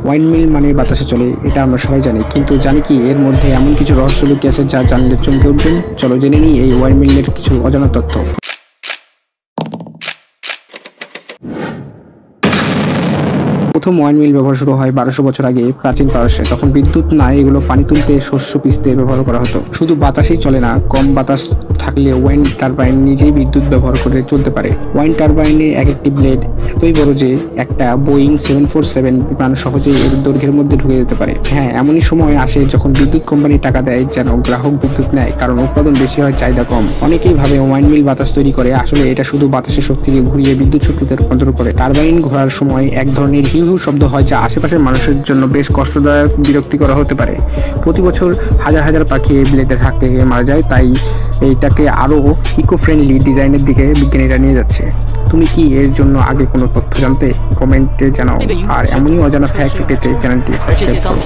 Wine মিল মানে বাতাসে চলে, এটা আমরা সবাই জানি, কিন্তু জানি কি এর মধ্যে এমন কিছু রহস্য লুকিয়ে আছে যা জানলে চমকে উঠবেন। চলো জেনে নিই এই ওয়াইন মিলের কিছু অজানা তথ্য। প্রথম ওয়াইন মিল ব্যবহার শুরু হয় 1200 বছর আগে প্রাচীন পারস্যে। তখন বিদ্যুৎ না, এগুলো পানি তুলতে, শস্য পিষতে ব্যবহার করা হতো। শুধু বাতাসই চলে না, কম বাতাস থাকলে ওয়াইন টারবাইন নিজেই বিদ্যুৎ ব্যবহার করে চলতে পারে। ওয়াইন টারবাইনে এক একটি ব্লেড এতই বড় যে একটা বোয়িং 747 বিমান সহজেই এর দৈর্ঘ্যের মধ্যে ঢুকে যেতে পারে। হ্যাঁ, এমনই সময় আসে যখন বিদ্যুৎ কোম্পানি টাকা দেয় যেন গ্রাহক বিদ্যুৎ নেয়, কারণ উৎপাদন বেশি হয়, চাহিদা কম। অনেকেই ভাবে ওয়াইন মিল বাতাস তৈরি করে, আসলে এটা শুধু বাতাসের শক্তিকে ঘুরিয়ে বিদ্যুৎ শক্তিতে রূপান্তর করে। টারবাইন ঘোরার সময় এক ধরনের হিউ হিউ শব্দ হয় যা আশেপাশের মানুষের জন্য বেশ কষ্টদায়ক, বিরক্তিকর হতে পারে। প্রতি বছর হাজার হাজার পাখি এই ব্লেডে থাকতে মারা যায়, তাই এইটাকে আরও ইকো ফ্রেন্ডলি ডিজাইনের দিকে বিজ্ঞানীরা নিয়ে যাচ্ছে। তুমি কি এর জন্য আগে কোনো তথ্য জানতে? কমেন্টে জানাও। আর এমনই অজানা ফ্যাক্ট পেতে চ্যানেলটি সাবস্ক্রাইব করো।